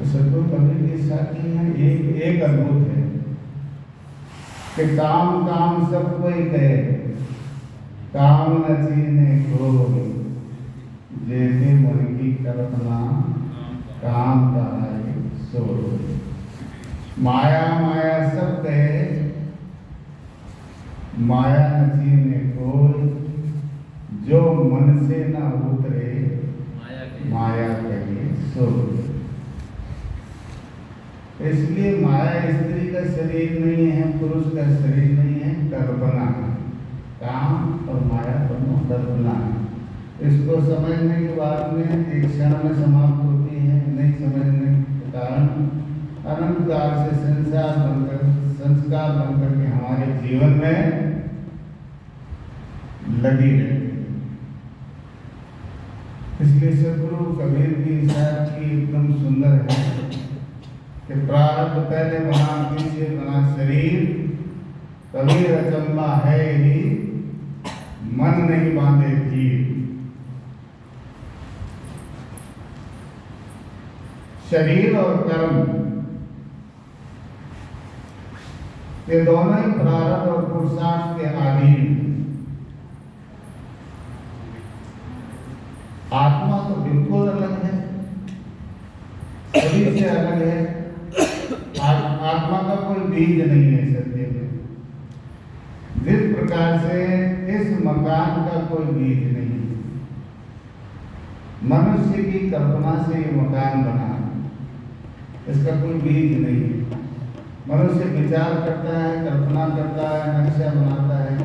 तो सदगुरु कबीर के साथ ही एक अद्भुत है कि काम काम सब कोई कहे, काम न चीने कोई, जैसे मन की कल्पना काम का है सो। माया माया सब कहे, माया न चीने कोई, जो मन से न उतरे माया कहे सो। इसलिए माया स्त्री का शरीर नहीं है, पुरुष का शरीर नहीं है, कल्पना। काम और माया दोनों कल्पना है। इसको समझने के बाद में एक क्षण में समाप्त होती है, नहीं समझने के कारण अनंत काल से संस्कार बनकर के हमारे जीवन में लगी रहती है। इसलिए सदगुरु कबीर की हिसाब की एकदम सुंदर है कि प्रारब्ध पहले बना पीछे बना शरीर, कबीर अचंबा है ही, मन नहीं बांधे थी। शरीर और कर्म ये दोनों ही प्रारब्ध और पुरुषार्थ के अधीन। आत्मा तो बिल्कुल अलग है, शरीर से अलग है। आत्मा का कोई बीज नहीं है सत्य में। जिस प्रकार से इस मकान का कोई बीज नहीं है, मनुष्य की कल्पना से ये मकान बना, इसका कोई बीज नहीं है। मनुष्य विचार करता है, कल्पना करता है, नक्शा बनाता है,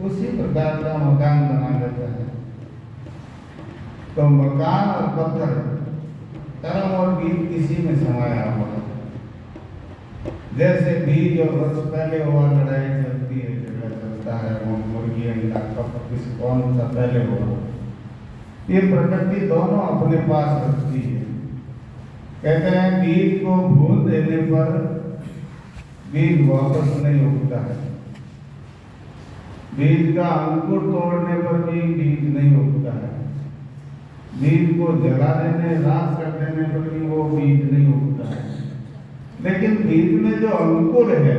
उसी प्रकार का मकान बना देता है। तो मकान और पत्थर, कर्म और बीज किसी में समाया हुआ है। जैसे बीज और वृक्ष पहले हुआ, लड़ाई चलती है, झगड़ा चलता है, मुर्गी अंडा कब किस कौन सा पहले हुआ, ये प्रकृति दोनों अपने पास रखती है। कहते हैं बीज को भून देने पर बीज वापस नहीं उगता है, बीज का अंकुर तोड़ने पर भी बीज नहीं उगता है, बीज को जला देने, राख कर देने पर भी वो बीज नहीं उगता है। लेकिन बीज में जो अंकुर है,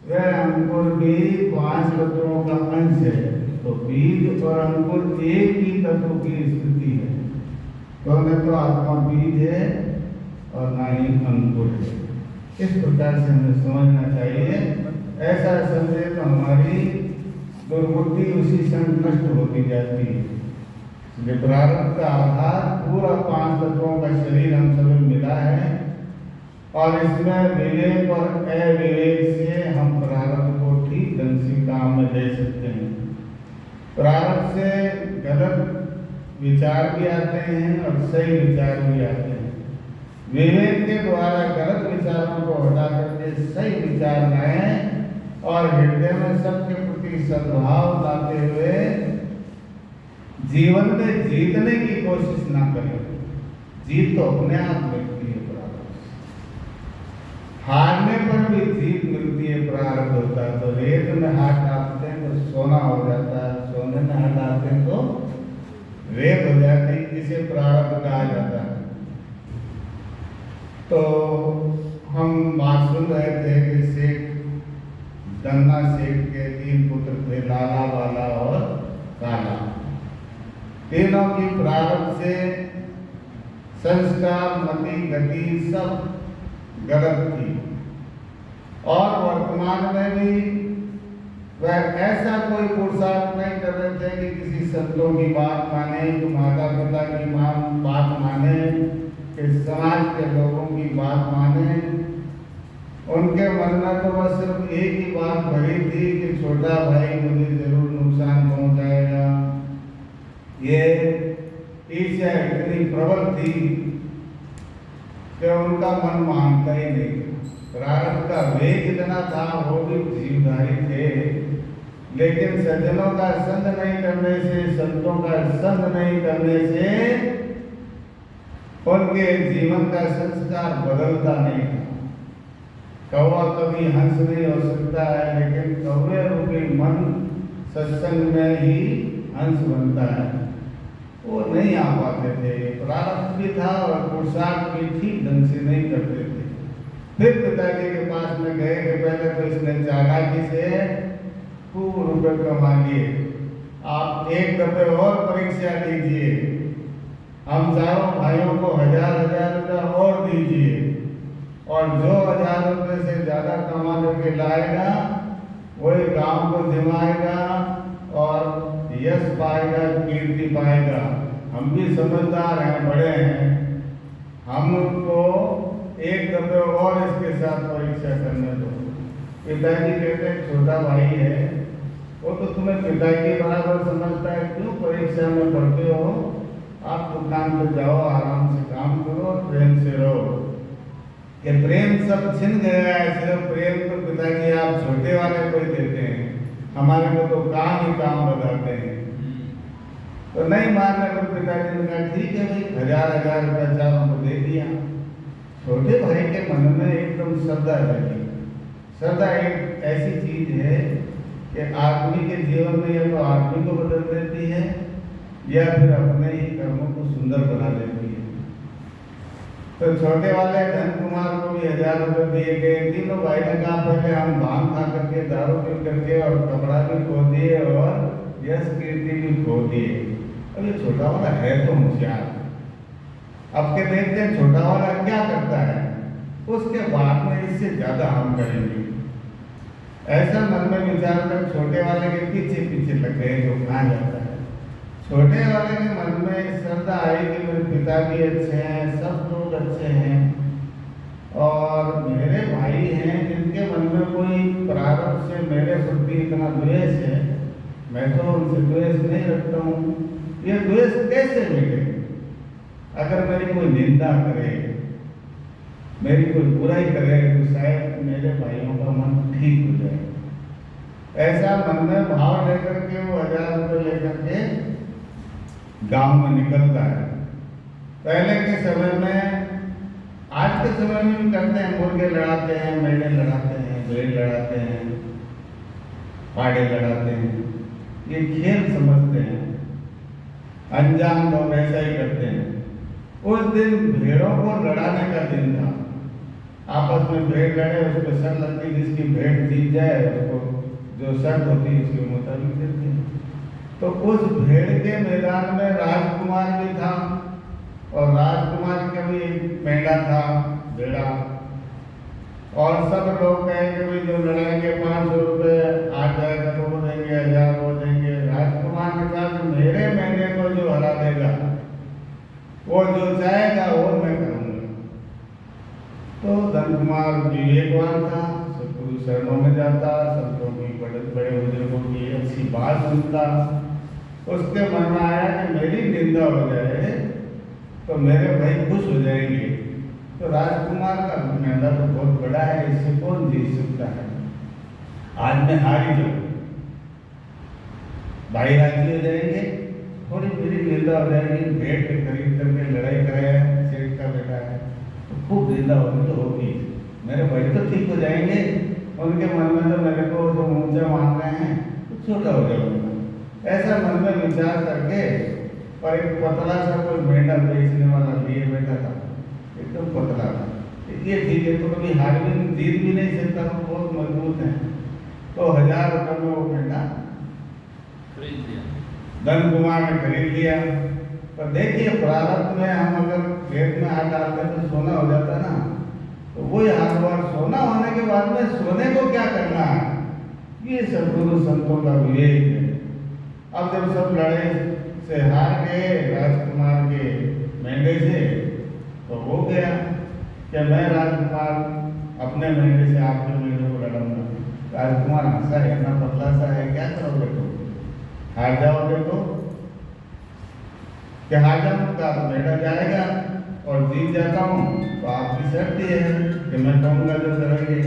वह अंकुर भी 5 तत्वों का अंश है। तो बीज और अंकुर एक ही तत्व की स्थिति है। तो न तो आत्मा बीज है और न ही अंकुर है। इस प्रकार से हमें समझना चाहिए। ऐसा समझे तो हमारी दुर्बुद्धि उसी क्षण नष्ट होती जाती है। इसलिए प्रारब्ध का आधार पूरा 5 तत्वों का शरीर हम सब मिला है, और इसमें विवेक और अविवेक से हम प्रारब्ध को ठीक ढंग से काम में ले सकते हैं। प्रारब्ध से गलत विचार भी आते हैं और सही विचार भी आते हैं। विवेक के द्वारा गलत विचारों को हटा करके सही विचार लाएं और हृदय में सबके प्रति सद्भाव लाते हुए जीवन में जीतने की कोशिश ना करें। जीत तो अपने आप मिलती है, प्रारब्ध हारने पर भी जीत मिलती है। प्रारब्ध होता है तो रेत में हाथ डालते हैं तो सोना हो जाता है, सोने में हाथ डालते हैं तो रेत हो जाती है, जिसे प्रारब्ध कहा जाता है। तो हम बात सुन रहे थे कि शेख गन्ना शेख के 3 पुत्र थे, लाला, वाला और काला। तीनों की प्रारब्ध से संस्कार, मति, गति सब गलत थी, और वर्तमान में भी वह ऐसा कोई पुरुषार्थ नहीं कर रहे थे कि किसी संतों की बात माने, कि माता पिता की बात माने, कि समाज के लोगों की बात माने। उनके मन में तो बस सिर्फ एक ही बात भरी थी कि छोटा भाई मुझे जरूर नुकसान पहुंचाएगा। ये ईर्ष्या इतनी प्रबल थी कि उनका मन मानता ही नहीं। प्रारब्ध का वेग इतना था, वो भी जीवधारी थे, लेकिन सज्जनों का संग नहीं करने से, संतों का संग नहीं करने से उनके जीवन का संस्कार बदलता नहीं था। कौवा कभी हंस नहीं हो सकता है, लेकिन कौवे रूपी मन सत्संग में ही हंस बनता है। वो नहीं आ पाते थे। प्रारब्ध भी था और पुरुषार्थ भी ठीक ढंग से नहीं करते थे। फिर पिताजी के पास में गए कि पहले तो इसने चालाकी से खूब रुपए कमा लिए, आप एक दफे और परीक्षा दीजिए, हम चारों भाइयों को 1000-1000 रुपया और दीजिए, और जो 1000 रुपये से ज़्यादा कमा करके लाएगा वही गांव को जिमाएगा और यश पाएगा, कीर्ति पाएगा। हम भी समझदार हैं, बड़े हैं, हम उनको एक दफे और इसके साथ परीक्षा करने दो। पिताजी कहते हैं छोटा भाई है, वो तो तुम्हें पिता के बराबर समझता है, क्यों परीक्षा में पढ़ते हो? आप दुकान पे जाओ, आराम से काम करो, प्रेम से रहो। ये प्रेम सब छिन गया है। सिर्फ प्रेम तो पिताजी आप छोटे वाले को ही देते हैं, हमारे को तो काम ही काम बताते हैं। तो नहीं मानने पर पिताजी ने कहा ठीक है भाई, 1000-1000 रुपया चारों को दे दिया। छोटे भाई के मन में एकदम श्रद्धा लगी। श्रद्धा एक ऐसी चीज है कि आदमी के जीवन में या तो आदमी को बदल देती है या फिर अपने ही कर्मों को सुंदर बना देती है। तो छोटे वाले धन कुमार को भी 1000 रुपये दिए गए। तीनों भाई ने कहा पहले हम भांग खा करके, दारू पी करके और कपड़ा भी खो दिए और यश कीर्ति भी खो दिए। अब ये छोटा वाला है तो होशियार, अब के देखते हैं छोटा वाला क्या करता है, उसके बाद में इससे ज्यादा हम करेंगे। ऐसा मन में विचार कर छोटे वाले के पीछे पीछे लग गए जो कहाँ जाता है। छोटे वाले के मन में श्रद्धा आई कि मेरे पिता भी अच्छे हैं, सब लोग अच्छे हैं और मेरे भाई हैं जिनके मन में कोई प्रारब्ध से मेरे प्रति इतना द्वेष है, मैं तो उनसे द्वेष नहीं रखता हूँ। ये द्वेष कैसे मिले? अगर मेरी कोई निंदा करे, मेरी कोई बुराई करे तो शायद मेरे भाइयों का मन ठीक हो जाए। ऐसा मन में भाव लेकर के वो 1000 रुपये लेकर के गांव में निकलता है। पहले के समय में, आज के समय में भी करते हैं, मुर्गे लड़ाते हैं, मेढ़े लड़ाते हैं, भेड़ लड़ाते हैं, पाड़े लड़ाते हैं, ये खेल समझते हैं। अनजान लोग ऐसा ही करते हैं। उस दिन भेड़ों को लड़ाने का दिन था। आपस में भेड़ लड़े, उस पर शर्त लगती, जिसकी भेड़ जीत जाए उसको जो शर्त होती है उसके मुताबिक देते हैं। तो उस भेड़ के मैदान में राजकुमार भी था और राजकुमार का भी एक मेढ़ा था, भेड़ा, और सब लोग कहे कि भाई जो लड़ाएंगे 500 रुपये आ जाएगा तो वो देंगे, 1000 वो देंगे। राजकुमार ने कहा कि मेरे मेढ़े को जो हरा देगा, वो जो चाहेगा वो मैं करूँगा। तो धन कुमार विवेकवान था, सतगुरु शरणों में जाता, संतों की, बड़े बड़े बुजुर्गों की अच्छी बात सुनता। उसके मन में आया कि मेरी निंदा हो जाए तो मेरे भाई खुश हो जाएंगे। तो राजकुमार का मेला तो बहुत बड़ा है, इससे कौन जीत सकता है, आज मैं हार ही जाऊँ, भाई राजी हो जाएंगे, थोड़ी मेरी निंदा हो जाएगी। भेड़ के खरीद करके लड़ाई कराया, सेठ का बेटा है तो खूब निंदा होगी तो होगी, मेरे भाई तो ठीक हो जाएंगे। उनके मन में तो मेरे को जो ऊंचा मान रहे हैं तो छोटा हो जाऊंगा। ऐसा मन में विचार करके और एक पतला सा कोई मेंढा बेचने वाला लिए बैठा था, एकदम पतला था। ये ठीक है, तो कभी हार भी जीत भी नहीं सकता, तो बहुत मजबूत है। तो 1000 रुपये में वो मेंढा खरीद लिया, धन कुमार ने खरीद लिया। पर देखिए प्रारब्ध में हम अगर खेत में हाथ डालते तो सोना हो जाता ना, तो वही हाथ बार सोना होने के बाद में सोने को क्या करना है, ये सद्गुरु संतों का विवेक है। अब जब सब लड़ाई से हार गए राजकुमार के मेंढे से, तो हो गया कि मैं राजकुमार अपने मेंढे से आपके मेंढे को लड़ूंगा। राजकुमार हंसा, इतना पतला सा है, क्या करोगे तुम, हार जाओगे तो? कि हार जाऊंगा तो मेंढा जाएगा और जीत जाता हूँ तो आपकी शर्त ये है कि मैं कहूँगा जो करेंगे।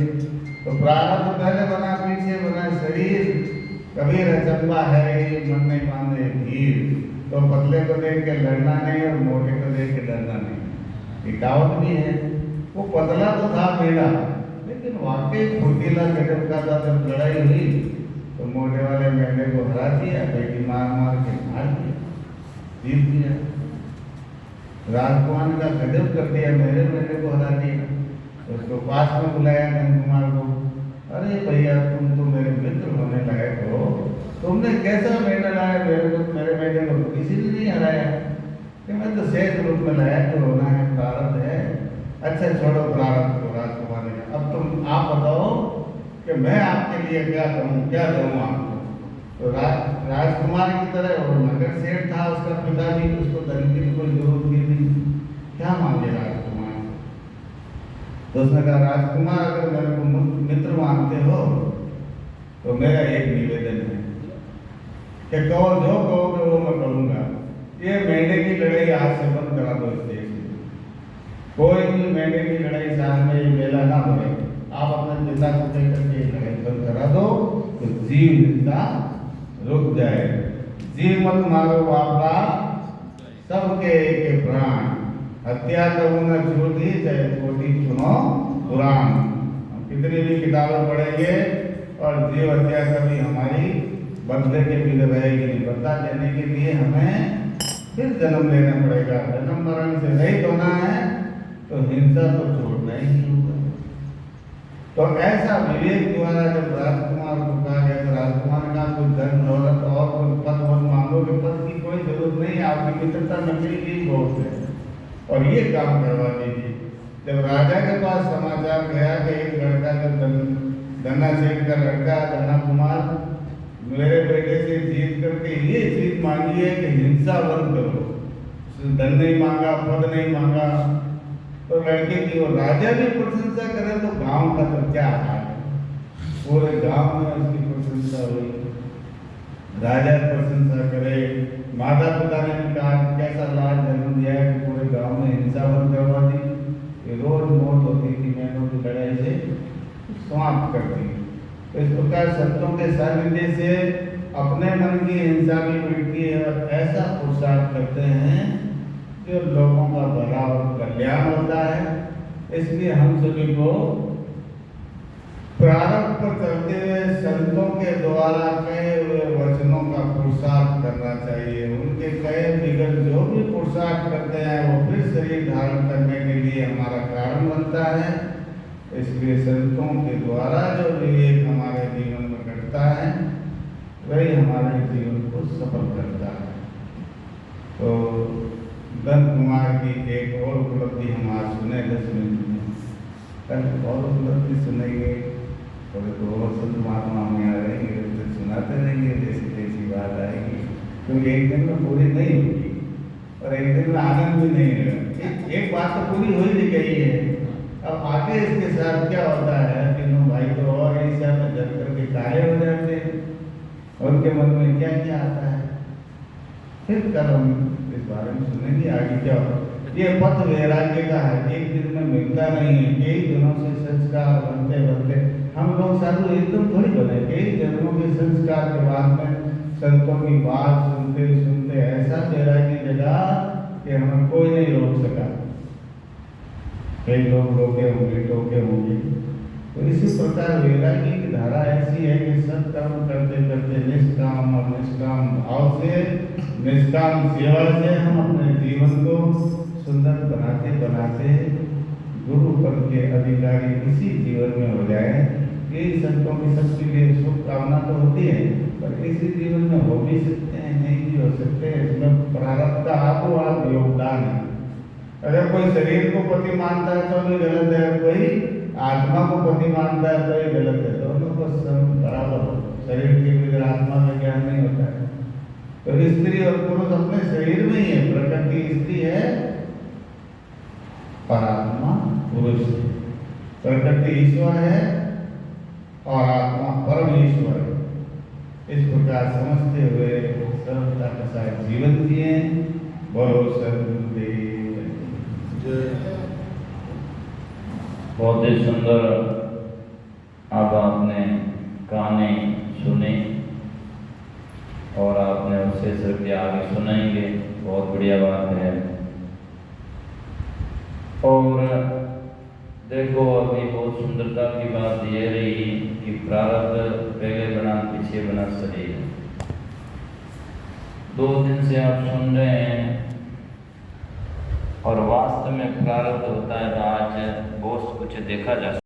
तो प्रारब्ध पहले बना, पीछे बना शरीर, कबीर अचंबा है ये मन नहीं माने धीर। तो पतले को देख के लड़ना नहीं और मोटे को देख के डरना नहीं, कहावत भी है। वो पतला तो था मेढ़ा, लेकिन वाकई फुर्तीला गजब का था। जब लड़ाई हुई तो मोटे वाले मेढ़े को हरा दिया, बेटी मार मार के मार दिया। जीत गया। राजकुमार का गजब कर दिया, मेरे बेटे को हरा दिया। उसको पास में बुलाया नंद कुमार को। अरे भैया, तुम तो मेरे मित्र होने लायक हो, तुमने कैसा मेडल लाया मेरे बेटे को किसी ने नहीं हराया। कि मैं तो सेठ रूप में लाया, जो होना है प्रारब्ध है। अच्छा छोड़ो प्रारब्ध को राजकुमार ने, अब तुम आप बताओ कि मैं आपके लिए क्या करूं, क्या दूं आपको। तो राजकुमार की तरह वो नगर सेठ था, उसका पिताजी, उसको धन की कोई जरूरत नहीं, क्या मांगे राजकुमार से। तो उसने कहा, राजकुमार अगर मेरे को मित्र मानते हो तो मेरा एक निवेदन है कि कहो जो कहोगे वो मैं करूँगा। ये मेंढे की लड़ाई आज से बंद करा दो इस देश में। कोई भी मेंढे की लड़ाई साल में ये मेला ना भरे। आप अपने पिता को कह करके लड़ाई बंद करा दो तो जीव हिंसा रुक जाए। जीव मत मारो बापा, सबके एक प्राण, हत्या करूँ न छोटी, चाहे छोटी सुनो पुराण। कितनी भी किताबें पढ़ेंगे और जीव हत्या कभी हमारी बदले के बिना रहेगी नहीं। बदला लेने के लिए हमें फिर जन्म लेना पड़ेगा। जन्म मरण से रहित होना है तो हिंसा तो छोड़ना ही नहीं होगा। तो ऐसा विवेक द्वारा जब राजकुमार को कहा गया, तो राजकुमार का कोई धन दौलत और कोई पद मत मांगोगे, पद की कोई जरूरत नहीं, आपकी मित्रता नकली ही बहुत है और ये काम करवा दीजिए। जब राजा के पास समाचार गया कि एक लड़का जो धन्ना सेठ का लड़का धन्ना कुमार मेरे बेटे से जीत करके ये चीज मांगी है कि हिंसा बंद करो, धन नहीं मांगा, पद नहीं मांगा, तो लड़के की वो राजा भी प्रशंसा करे तो गांव का तो क्या हाल है। पूरे गांव में उसकी प्रशंसा हुई, राजा प्रशंसा करे, माता पिता ने भी कहा कैसा लाल जन्म दिया है कि पूरे गांव में हिंसा बंद करवा दी। ये रोज मौत होती थी मैनों की लड़ाई से समाप्त कर दी। तो इस प्रकार संतों के सानिध्य से अपने मन की हिंसा भी मिटती है और ऐसा पुरुषार्थ करते हैं जो लोगों का भला और कल्याण होता है। इसलिए हम सभी को प्रारंभ पर चलते हुए संतों के द्वारा कहे हुए वचनों का पुरुषार्थ करना चाहिए। उनके कहे बिगड़ जो भी पुरुषार्थ करते हैं वो फिर शरीर धारण करने के लिए हमारा कारण बनता है। इसलिए संतों के द्वारा जो विवेक हमारे जीवन में घटता है वही हमारे जीवन को सफल करता है। तो नंद कुमार की एक और उपलब्धि हम आज सुने 10 मिनट में, कल और उपलब्धि सुनेंगे और संत महात्मा में आ रहेंगे तो सुनाते रहेंगे, जैसी तैसी बात आएगी, क्योंकि एक दिन में पूरी नहीं होगी और एक दिन में आनंद भी नहीं होगा। एक बात तो पूरी हो ही गई है। अब आगे इसके साथ क्या होता है, तीनों भाई तो और ईर्ष्या में जल करके काले हो जाते हैं, उनके मन में क्या क्या आता है, फिर कल हम इस बारे में सुनेंगे आगे क्या होता। ये पथ वैराग्य का है, एक दिन में मिलता नहीं है, कई दिनों से संस्कार बनते बनते हम लोग साधु एकदम थोड़ी बने। कई जन्मों के संस्कार के बाद में संतों की बात सुनते सुनते ऐसा वैराग्य जगा कि हमें कोई नहीं रोक सका। कई लोग रोके होंगे, टोके होंगे। तो इसी प्रकार वैराग्य की धारा ऐसी है कि सत्कर्म करते करते निष्काम और निष्काम भाव से, निष्काम सेवा से हम अपने जीवन को सुंदर बनाते बनाते गुरु पद के अधिकारी इसी जीवन में हो जाए। यही संतों की सबके लिए शुभकामना तो होती है, पर इसी जीवन में हो भी सकते हैं, नहीं भी हो सकते हैं। इसमें प्रारब्ध का आपको आप योगदान है। अगर कोई शरीर को पति मानता है तो भी गलत है, कोई आत्मा को पति मानता है तो ये गलत है। दोनों को बराबर हो, शरीर के बिना आत्मा का ज्ञान नहीं होता है। तो स्त्री और पुरुष अपने शरीर में ही है, प्रकृति स्त्री है, परात्मा पुरुष है। प्रकृति ईश्वर है और आत्मा परम ईश्वर है। इस प्रकार समझते हुए सर्वता के साथ जीवन जिए। बोलो सद्गुरुदेव। बहुत ही सुंदर अब आपने गाने सुने और आपने उससे सिर्फ आगे सुनाएंगे, बहुत बढ़िया बात है। और देखो अभी बहुत सुंदरता की बात ये रही कि प्रारब्ध पहले बना पीछे बना शरीर। 2 दिन से आप सुन रहे हैं और वास्तव में प्रारब्ध होता है तो आज बहुत कुछ देखा जा सकता है।